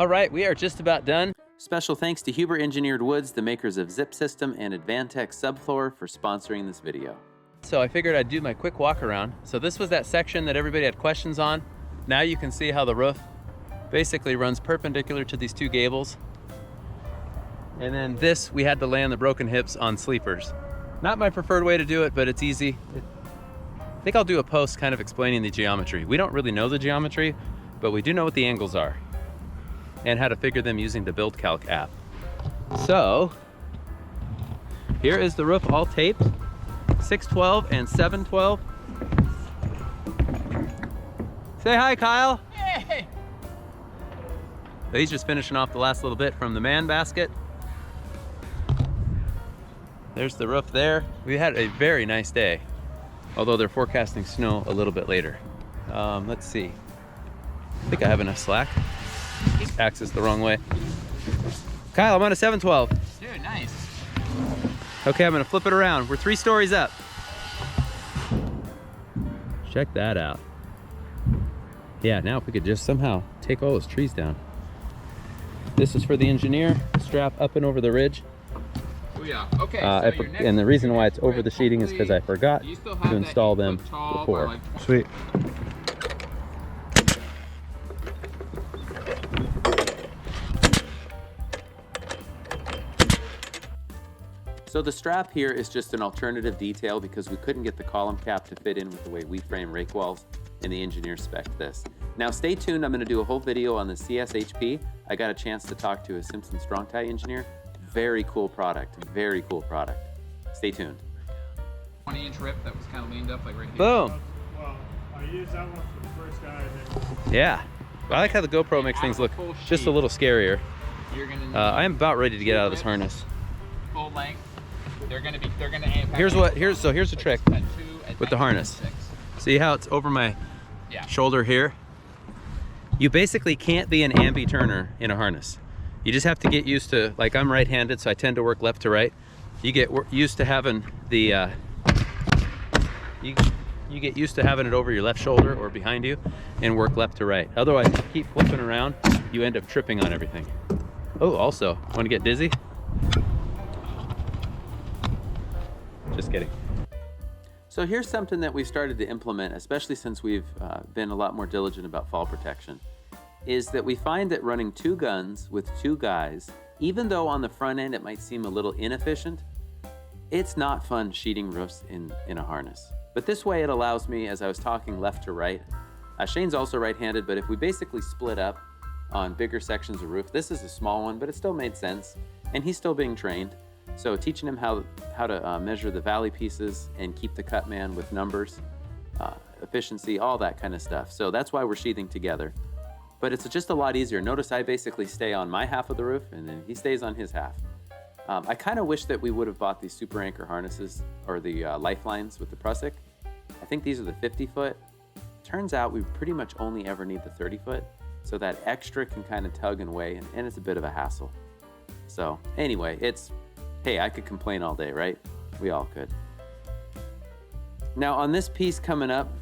All right, we are just about done. Special thanks to Huber Engineered Woods, the makers of Zip System and Advantech Subfloor, for sponsoring this video. So I figured I'd do my quick walk around. So this was that section that everybody had questions on. Now you can see how the roof basically runs perpendicular to these two gables. And then this, we had to land the broken hips on sleepers. Not my preferred way to do it, but it's easy. I think I'll do a post kind of explaining the geometry. We don't really know the geometry, but we do know what the angles are and how to figure them using the Build Calc app. So here is the roof all taped, 612 and 712. Say hi, Kyle. Hey. So he's just finishing off the last little bit from the man basket. There's the roof there. We had a very nice day, although they're forecasting snow a little bit later. Let's see. I think I have enough slack. Axis the wrong way. Kyle, I'm on a 712. Dude, nice. Okay, I'm gonna flip it around. We're 3 stories up. Check that out. Yeah, now if we could just somehow take all those trees down. This is for the engineer. Strap up and over the ridge. Oh yeah, okay. And the reason why it's over the sheeting is because I forgot to install them before. Sweet. So the strap here is just an alternative detail because we couldn't get the column cap to fit in with the way we frame rake walls, and the engineer spec'd this. Now stay tuned, I'm gonna do a whole video on the CSHP. I got a chance to talk to a Simpson strong tie engineer. Very cool product, very cool product. Stay tuned. 20-inch rip that was kind of leaned up like right here. Boom. Well, I used that one for the first guy. And Yeah, I like how the GoPro makes things look just a little scarier. You're gonna I am about ready to get out of this harness. full length. They're gonna impact. Here's the trick with the harness. See how it's over my shoulder here? You basically can't be an ambi turner in a harness. You just have to get used to, like I'm right-handed, so I tend to work left to right. You get used to having the, you get used to having it over your left shoulder or behind you and work left to right. Otherwise, if you keep flipping around, you end up tripping on everything. Oh, also, want to get dizzy? Just kidding. So here's something that we've started to implement, especially since we've been a lot more diligent about fall protection, is that we find that running 2 guns with 2 guys, even though on the front end it might seem a little inefficient, it's not fun sheeting roofs in a harness. But this way it allows me, as I was talking left to right, Shane's also right-handed, but if we basically split up on bigger sections of roof, this is a small one, but it still made sense, and he's still being trained. So teaching him how to measure the valley pieces and keep the cut man with numbers, efficiency, all that kind of stuff. So that's why we're sheathing together. But it's just a lot easier. Notice I basically stay on my half of the roof and then he stays on his half. I kind of wish that we would have bought these super anchor harnesses or the lifelines with the Prusik. I think these are the 50-foot. Turns out we pretty much only ever need the 30-foot. So that extra can kind of tug and weigh and it's a bit of a hassle. So anyway, hey, I could complain all day, right? We all could. Now on this piece coming up,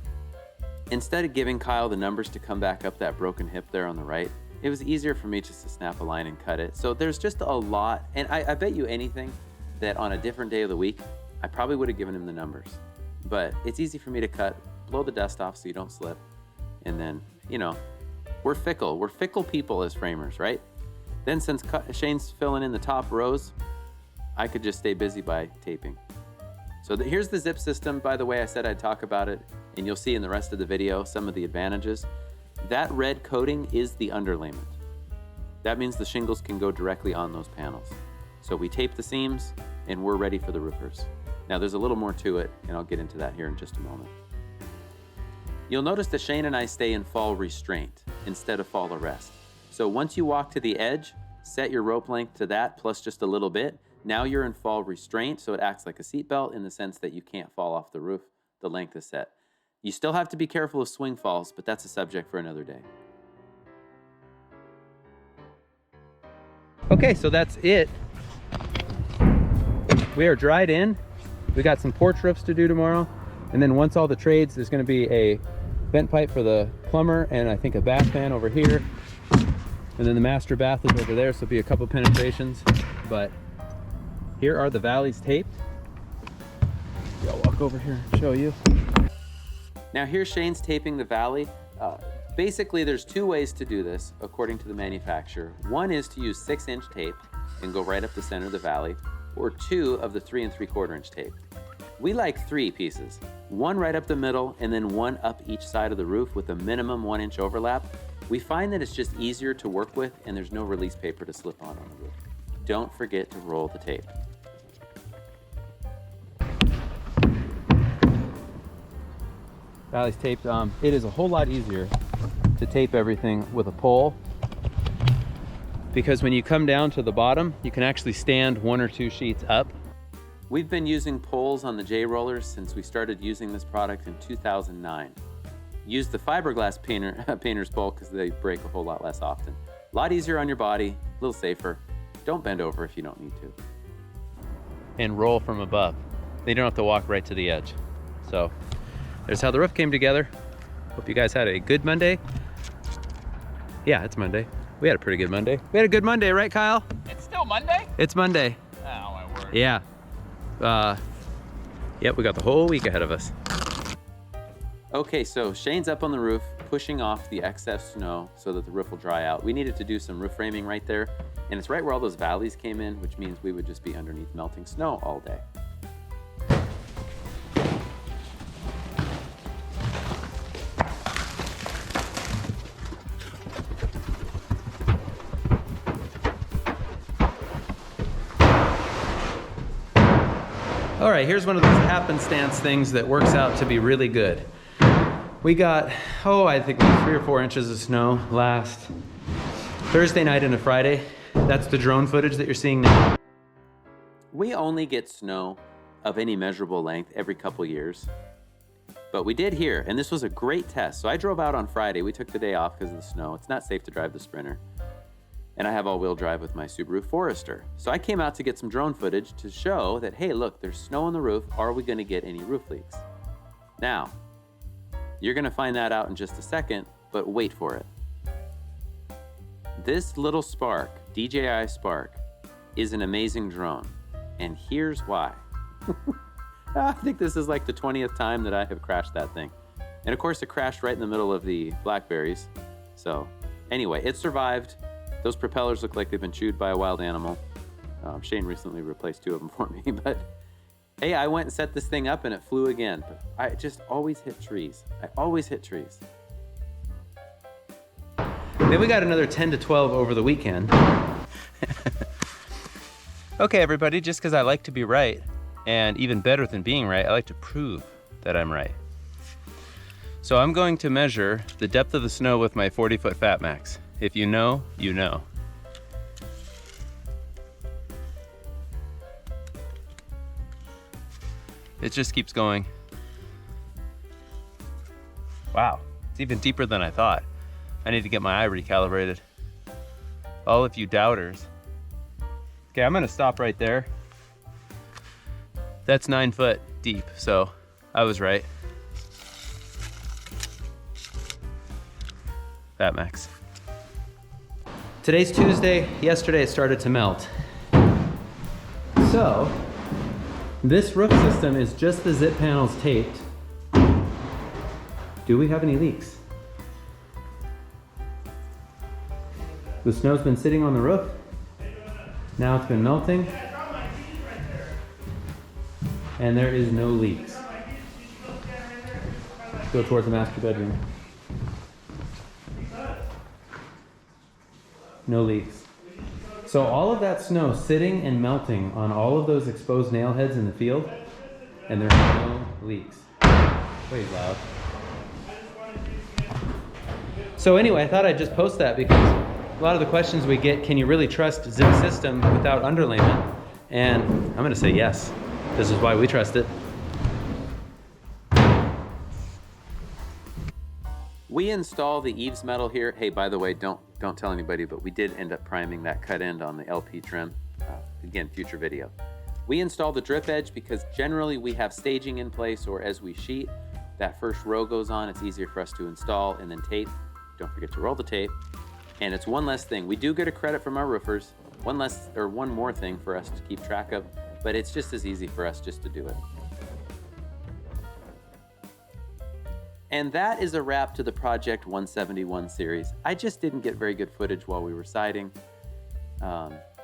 instead of giving Kyle the numbers to come back up that broken hip there on the right, it was easier for me just to snap a line and cut it. So there's just a lot, and I bet you anything that on a different day of the week, I probably would have given him the numbers. But it's easy for me to cut, blow the dust off so you don't slip. And then, you know, we're fickle people as framers, right? Then since Shane's filling in the top rows, I could just stay busy by taping. So here's the zip system. By the way, I said I'd talk about it, and you'll see in the rest of the video some of the advantages. That red coating is the underlayment. That means the shingles can go directly on those panels. So we tape the seams, and we're ready for the roofers. Now there's a little more to it, and I'll get into that here in just a moment. You'll notice that Shane and I stay in fall restraint instead of fall arrest. So once you walk to the edge, set your rope length to that plus just a little bit. Now you're in fall restraint, so it acts like a seatbelt in the sense that you can't fall off the roof. The length is set. You still have to be careful of swing falls, but that's a subject for another day. Okay, so that's it. We are dried in. We got some porch roofs to do tomorrow. And then once all the trades, there's gonna be a vent pipe for the plumber and I think a bath fan over here. And then the master bath is over there, so it'll be a couple penetrations. But here are the valleys taped. I'll walk over here and show you. Now here's Shane's taping the valley. Basically, there's two ways to do this, according to the manufacturer. One is to use 6-inch tape and go right up the center of the valley, or 2 of the 3 3/4 inch tape. We like 3 pieces, 1 right up the middle and then 1 up each side of the roof with a minimum 1-inch overlap. We find that it's just easier to work with and there's no release paper to slip on the roof. Don't forget to roll the tape. Valley's taped. It is a whole lot easier to tape everything with a pole, because when you come down to the bottom, you can actually stand 1 or 2 sheets up. We've been using poles on the J rollers since we started using this product in 2009. Use the fiberglass painter's pole because they break a whole lot less often. A lot easier on your body, a little safer. Don't bend over if you don't need to. And roll from above. They don't have to walk right to the edge. So there's how the roof came together. Hope you guys had a good Monday. Yeah, it's Monday. We had a pretty good Monday. We had a good Monday, right, Kyle? It's still Monday? It's Monday. Oh, my word. Yeah. Yep, we got the whole week ahead of us. Okay, so Shane's up on the roof, pushing off the excess snow so that the roof will dry out. We needed to do some roof framing right there, and it's right where all those valleys came in, which means we would just be underneath melting snow all day. All right, here's one of those happenstance things that works out to be really good. We got, I think 3 or 4 inches of snow last Thursday night and a Friday. That's the drone footage that you're seeing now. We only get snow of any measurable length every couple years, but we did here, and this was a great test. So I drove out on Friday. We took the day off because of the snow. It's not safe to drive the Sprinter. And I have all-wheel drive with my Subaru Forester. So I came out to get some drone footage to show that, hey, look, there's snow on the roof. Are we gonna get any roof leaks? Now, you're gonna find that out in just a second, but wait for it. This little Spark, DJI Spark, is an amazing drone, and here's why. I think this is like the 20th time that I have crashed that thing. And of course, it crashed right in the middle of the blackberries. So anyway, it survived. Those propellers look like they've been chewed by a wild animal. Shane recently replaced 2 of them for me, but hey, I went and set this thing up and it flew again. But I just always hit trees. I always hit trees. Then we got another 10 to 12 over the weekend. Okay, everybody, just because I like to be right, and even better than being right, I like to prove that I'm right. So I'm going to measure the depth of the snow with my 40-foot Fat Max. If you know, you know. It just keeps going. Wow, it's even deeper than I thought. I need to get my eye recalibrated. All of you doubters. Okay, I'm gonna stop right there. That's 9 foot deep, so I was right. Fat Max. Today's Tuesday. Yesterday it started to melt. So, this roof system is just the zip panels taped. Do we have any leaks? The snow's been sitting on the roof. Now it's been melting. And there is no leaks. Let's go towards the master bedroom. No leaks. So all of that snow sitting and melting on all of those exposed nail heads in the field, and there's no leaks. Way loud. So anyway, I thought I'd just post that because a lot of the questions we get, can you really trust zip system without underlayment? And I'm gonna say yes. This is why we trust it. We install the Eaves metal here. Hey, by the way, don't tell anybody, but we did end up priming that cut end on the LP trim. Again, future video. We install the drip edge because generally we have staging in place, or as we sheet, that first row goes on. It's easier for us to install and then tape. Don't forget to roll the tape. And it's one less thing. We do get a credit from our roofers. One more thing for us to keep track of, but it's just as easy for us just to do it. And that is a wrap to the Project 171 series. I just didn't get very good footage while we were siding.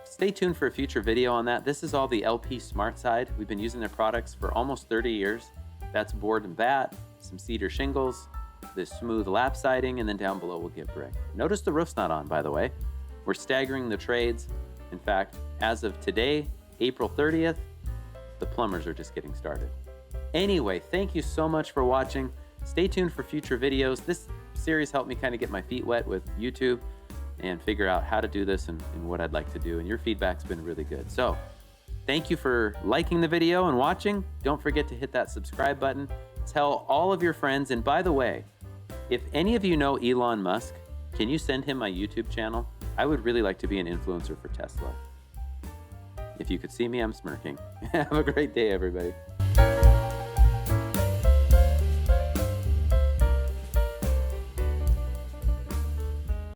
Stay tuned for a future video on that. This is all the LP Smart Side. We've been using their products for almost 30 years. That's board and bat, some cedar shingles, this smooth lap siding, and then down below we'll get brick. Notice the roof's not on, by the way. We're staggering the trades. In fact, as of today, April 30th, the plumbers are just getting started. Anyway, thank you so much for watching. Stay tuned for future videos. This series helped me kind of get my feet wet with YouTube and figure out how to do this and what I'd like to do. And your feedback's been really good. So thank you for liking the video and watching. Don't forget to hit that subscribe button. Tell all of your friends. And by the way, if any of you know Elon Musk, can you send him my YouTube channel? I would really like to be an influencer for Tesla. If you could see me, I'm smirking. Have a great day, everybody.